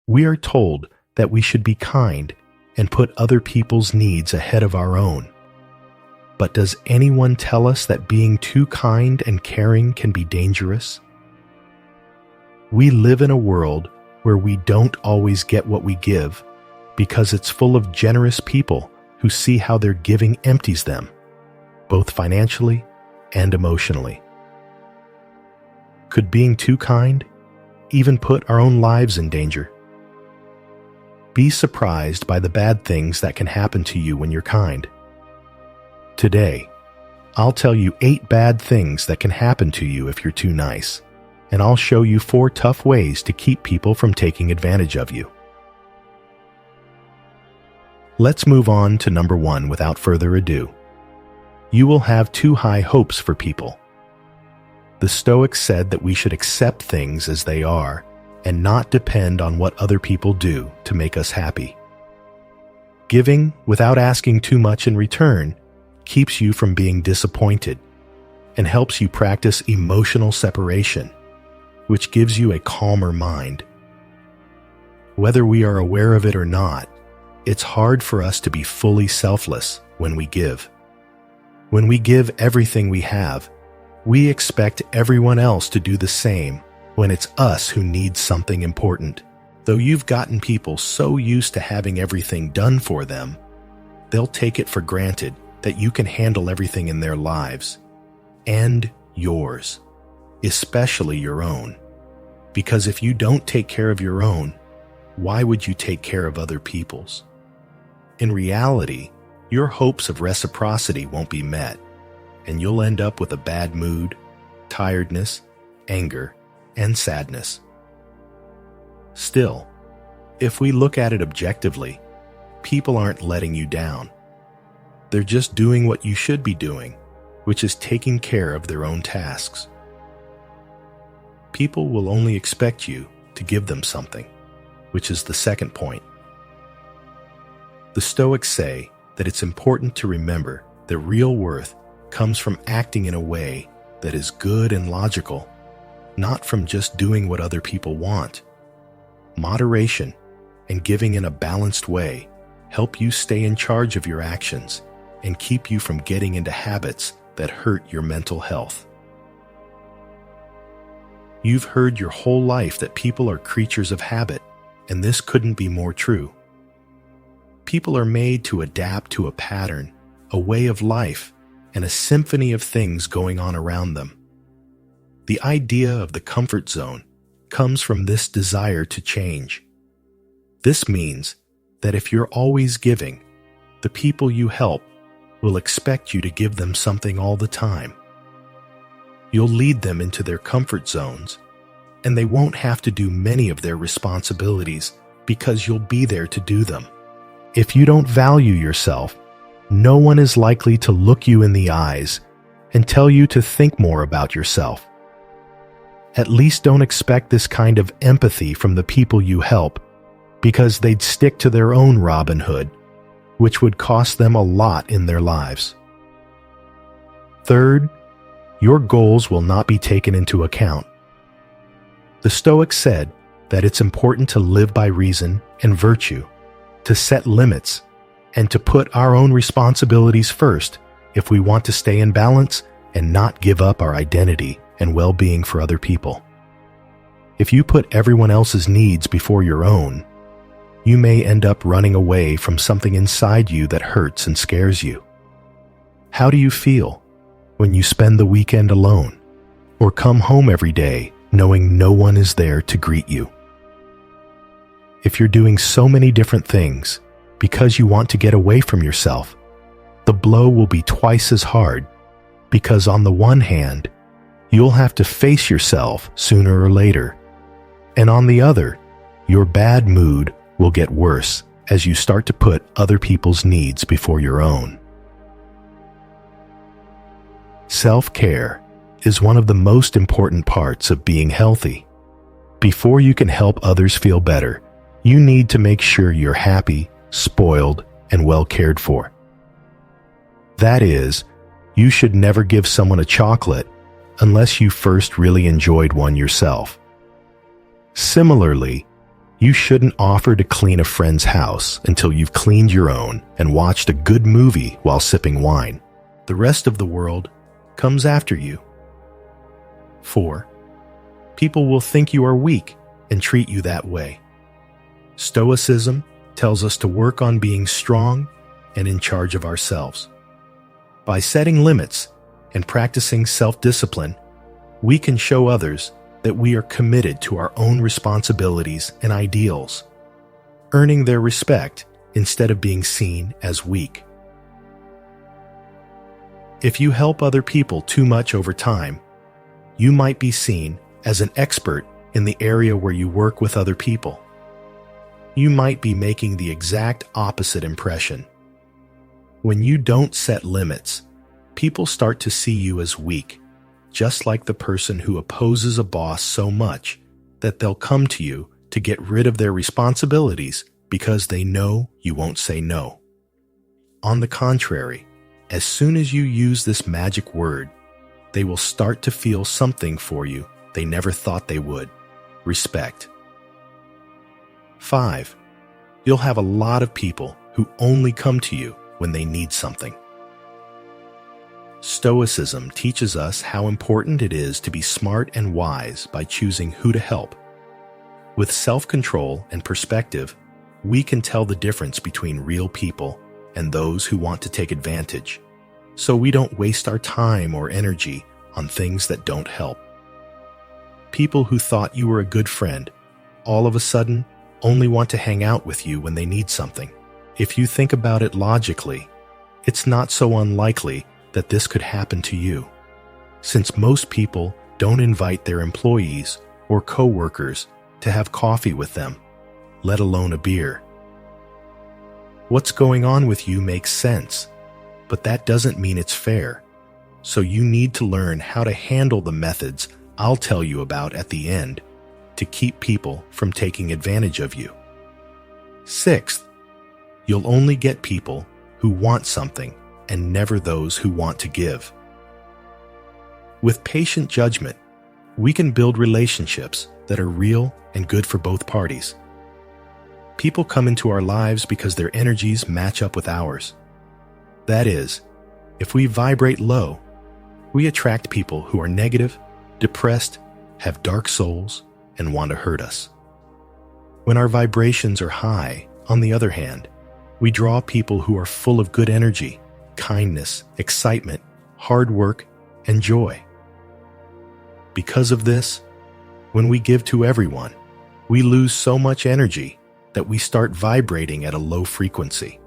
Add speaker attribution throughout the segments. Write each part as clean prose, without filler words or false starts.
Speaker 1: We are told that we should be kind and put other people's needs ahead of our own. But does anyone tell us that being too kind and caring can be dangerous? We live in a world where we don't always get what we give because it's full of generous people who see how their giving empties them, both financially and emotionally. Could being too kind even put our own lives in danger? Be surprised by the bad things that can happen to you when you're kind. Today, I'll tell you 8 bad things that can happen to you if you're too nice, and I'll show you 4 tough ways to keep people from taking advantage of you. Let's move on to number 1 without further ado. You will have too high hopes for people. The Stoics said that we should accept things as they are and not depend on what other people do to make us happy. Giving without asking too much in return keeps you from being disappointed and helps you practice emotional separation, which gives you a calmer mind. Whether we are aware of it or not, it's hard for us to be fully selfless when we give. When we give everything we have, we expect everyone else to do the same when it's us who need something important. Though you've gotten people so used to having everything done for them, they'll take it for granted that you can handle everything in their lives, and yours, especially your own. Because if you don't take care of your own, why would you take care of other people's? In reality, your hopes of reciprocity won't be met, and you'll end up with a bad mood, tiredness, anger, and sadness. Still, if we look at it objectively, people aren't letting you down. They're just doing what you should be doing, which is taking care of their own tasks. People will only expect you to give them something, which is the second point. The Stoics say that it's important to remember that real worth comes from acting in a way that is good and logical, not from just doing what other people want. Moderation and giving in a balanced way help you stay in charge of your actions and keep you from getting into habits that hurt your mental health. You've heard your whole life that people are creatures of habit, and this couldn't be more true. People are made to adapt to a pattern, a way of life, and a symphony of things going on around them. The idea of the comfort zone comes from this desire to change. This means that if you're always giving, the people you help will expect you to give them something all the time. You'll lead them into their comfort zones, and they won't have to do many of their responsibilities because you'll be there to do them. If you don't value yourself, no one is likely to look you in the eyes and tell you to think more about yourself. At least don't expect this kind of empathy from the people you help, because they'd stick to their own Robin Hood, which would cost them a lot in their lives. Third, your goals will not be taken into account. The Stoics said that it's important to live by reason and virtue, to set limits, and to put our own responsibilities first if we want to stay in balance and not give up our identity and well-being for other people. If you put everyone else's needs before your own, you may end up running away from something inside you that hurts and scares you. How do you feel when you spend the weekend alone or come home every day knowing no one is there to greet you? If you're doing so many different things because you want to get away from yourself, the blow will be twice as hard, because on the one hand, you'll have to face yourself sooner or later, and on the other, your bad mood will get worse as you start to put other people's needs before your own. Self-care is one of the most important parts of being healthy. Before you can help others feel better, you need to make sure you're happy, spoiled, and well cared for. That is, you should never give someone a chocolate unless you first really enjoyed one yourself. Similarly, You shouldn't offer to clean a friend's house until you've cleaned your own and watched a good movie while sipping wine. The rest of the world comes after you. 4. People will think you are weak and treat you that way. Stoicism tells us to work on being strong and in charge of ourselves. By setting limits and practicing self-discipline, we can show others that we are committed to our own responsibilities and ideals, earning their respect instead of being seen as weak. If you help other people too much over time, you might be seen as an expert in the area where you work with other people. You might be making the exact opposite impression. When you don't set limits, people start to see you as weak, just like the person who opposes a boss so much that they'll come to you to get rid of their responsibilities because they know you won't say no. On the contrary, as soon as you use this magic word, they will start to feel something for you they never thought they would: respect. 5. You'll have a lot of people who only come to you when they need something. Stoicism teaches us how important it is to be smart and wise by choosing who to help. With self-control and perspective, we can tell the difference between real people and those who want to take advantage, so we don't waste our time or energy on things that don't help. People who thought you were a good friend all of a sudden only want to hang out with you when they need something. If you think about it logically, it's not so unlikely that this could happen to you, since most people don't invite their employees or coworkers to have coffee with them, let alone a beer. What's going on with you makes sense, but that doesn't mean it's fair, so you need to learn how to handle the methods I'll tell you about at the end to keep people from taking advantage of you. 6th, you'll only get people who want something and never those who want to give. With patient judgment, we can build relationships that are real and good for both parties. People come into our lives because their energies match up with ours. That is, if we vibrate low, we attract people who are negative, depressed, have dark souls, and want to hurt us. When our vibrations are high, on the other hand, we draw people who are full of good energy, kindness, excitement, hard work, and joy. Because of this, when we give to everyone, we lose so much energy that we start vibrating at a low frequency.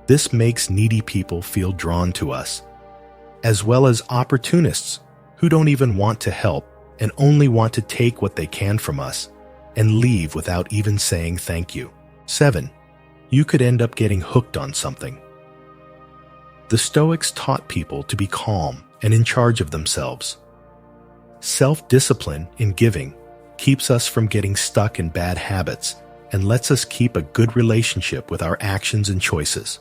Speaker 1: This makes needy people feel drawn to us, as well as opportunists who don't even want to help and only want to take what they can from us and leave without even saying thank you. 7. You could end up getting hooked on something. The Stoics taught people to be calm and in charge of themselves. Self-discipline in giving keeps us from getting stuck in bad habits and lets us keep a good relationship with our actions and choices.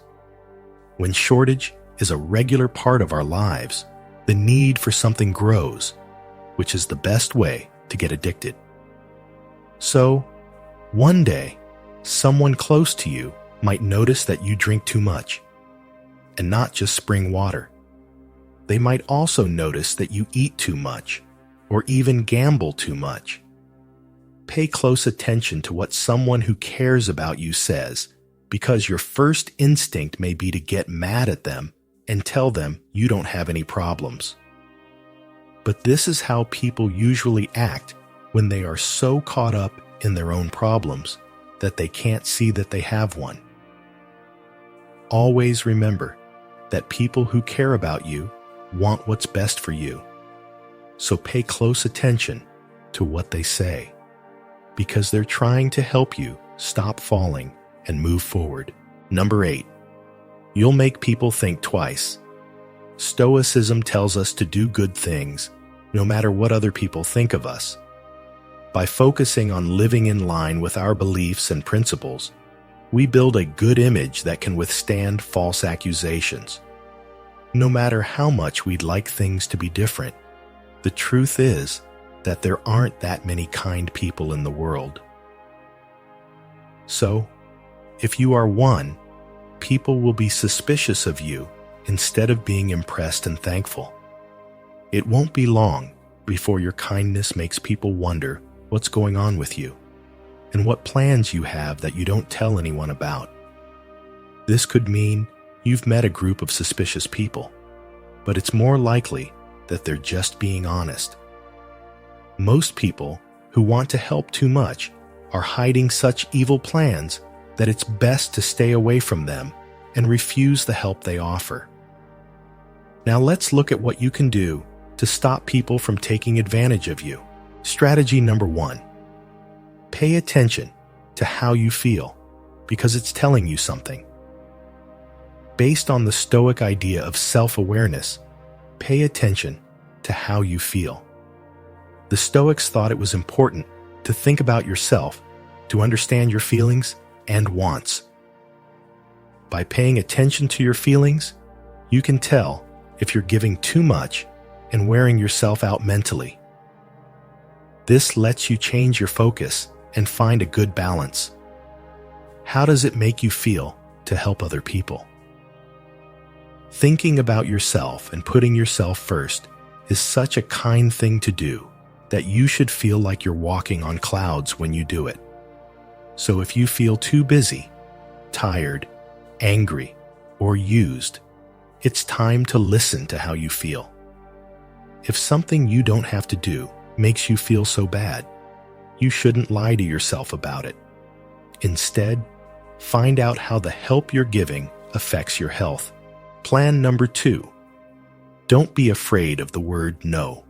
Speaker 1: When shortage is a regular part of our lives, the need for something grows, which is the best way to get addicted. So, one day, someone close to you might notice that you drink too much, and not just spring water. They might also notice that you eat too much, or even gamble too much. Pay close attention to what someone who cares about you says, because your first instinct may be to get mad at them and tell them you don't have any problems. But this is how people usually act when they are so caught up in their own problems that they can't see that they have one. Always remember that people who care about you want what's best for you. So pay close attention to what they say, because they're trying to help you stop falling and move forward. Number 8, you'll make people think twice. Stoicism tells us to do good things, no matter what other people think of us. By focusing on living in line with our beliefs and principles, we build a good image that can withstand false accusations. No matter how much we'd like things to be different, the truth is that there aren't that many kind people in the world. So, if you are one, people will be suspicious of you instead of being impressed and thankful. It won't be long before your kindness makes people wonder what's going on with you and what plans you have that you don't tell anyone about. This could mean you've met a group of suspicious people, but it's more likely that they're just being honest. Most people who want to help too much are hiding such evil plans that it's best to stay away from them and refuse the help they offer. Now let's look at what you can do to stop people from taking advantage of you. Strategy number 1. Pay attention to how you feel, because it's telling you something. Based on the Stoic idea of self-awareness, pay attention to how you feel. The Stoics thought it was important to think about yourself, to understand your feelings and wants. By paying attention to your feelings, you can tell if you're giving too much and wearing yourself out mentally. This lets you change your focus and find a good balance. How does it make you feel to help other people? Thinking about yourself and putting yourself first is such a kind thing to do that you should feel like you're walking on clouds when you do it. So if you feel too busy, tired, angry, or used, it's time to listen to how you feel. If something you don't have to do makes you feel so bad, you shouldn't lie to yourself about it. Instead, find out how the help you're giving affects your health. Plan number 2. Don't be afraid of the word no.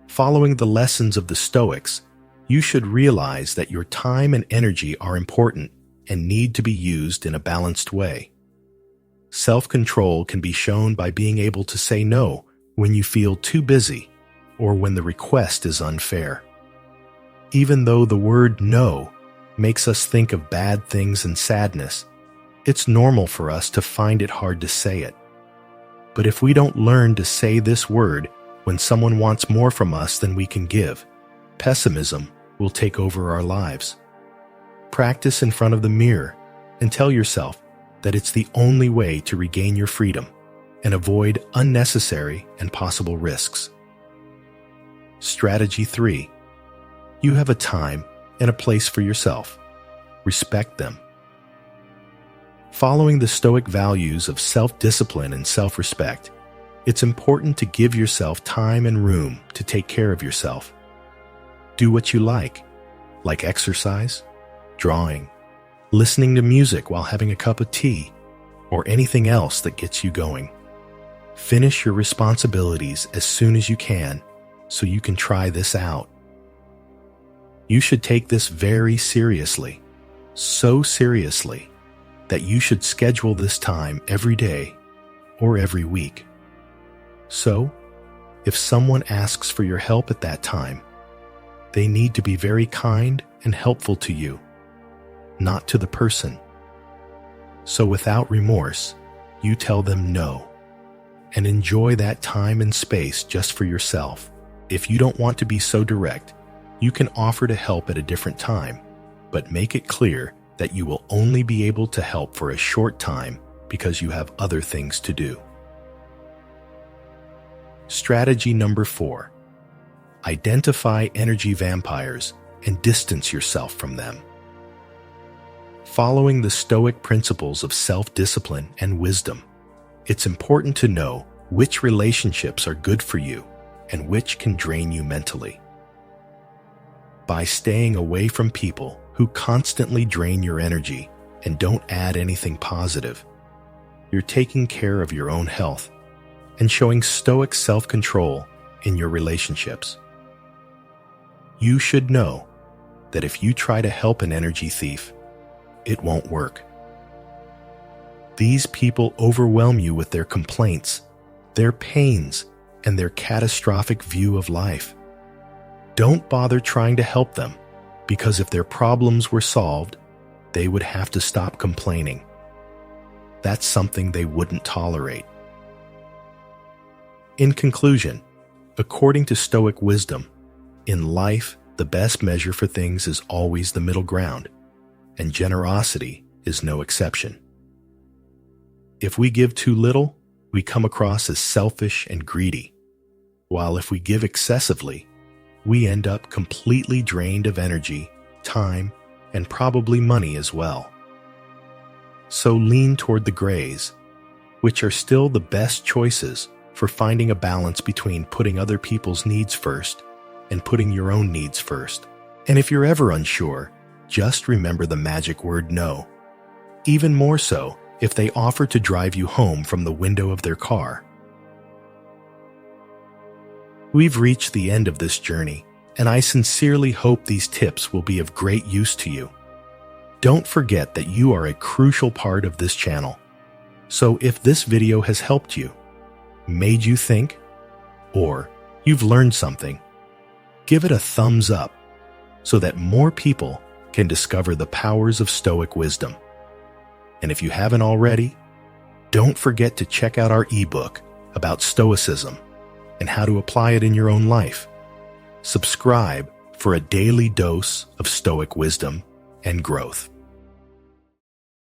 Speaker 1: Following the lessons of the Stoics, you should realize that your time and energy are important and need to be used in a balanced way. Self-control can be shown by being able to say no when you feel too busy or when the request is unfair. Even though the word no makes us think of bad things and sadness, it's normal for us to find it hard to say it. But if we don't learn to say this word when someone wants more from us than we can give, pessimism will take over our lives. Practice in front of the mirror and tell yourself that it's the only way to regain your freedom and avoid unnecessary and possible risks. Strategy 3. You have a time and a place for yourself. Respect them. Following the Stoic values of self-discipline and self-respect, it's important to give yourself time and room to take care of yourself. Do what you like exercise, drawing, listening to music while having a cup of tea, or anything else that gets you going. Finish your responsibilities as soon as you can so you can try this out. You should take this very seriously, so seriously that you should schedule this time every day or every week. So, if someone asks for your help at that time, they need to be very kind and helpful to you, not to the person. So without remorse, you tell them no, and enjoy that time and space just for yourself. If you don't want to be so direct, you can offer to help at a different time, but make it clear that you will only be able to help for a short time because you have other things to do. Strategy number 4. Identify energy vampires and distance yourself from them. Following the Stoic principles of self-discipline and wisdom, it's important to know which relationships are good for you and which can drain you mentally. By staying away from people who constantly drain your energy and don't add anything positive, you're taking care of your own health and showing Stoic self-control in your relationships. You should know that if you try to help an energy thief, it won't work. These people overwhelm you with their complaints, their pains, and their catastrophic view of life. Don't bother trying to help them, because if their problems were solved, they would have to stop complaining. That's something they wouldn't tolerate. In conclusion, according to Stoic wisdom, in life, the best measure for things is always the middle ground. and generosity is no exception. If we give too little, we come across as selfish and greedy, while if we give excessively, we end up completely drained of energy, time, and probably money as well. So lean toward the grays, which are still the best choices for finding a balance between putting other people's needs first and putting your own needs first. And if you're ever unsure, just remember the magic word no. Even more so if they offer to drive you home from the window of their car. We've reached the end of this journey, and I sincerely hope these tips will be of great use to you. Don't forget that you are a crucial part of this channel. So if this video has helped you, made you think, or you've learned something, give it a thumbs up so that more people can discover the powers of Stoic wisdom. And if you haven't already, don't forget to check out our ebook about Stoicism and how to apply it in your own life. Subscribe for a daily dose of Stoic wisdom and growth.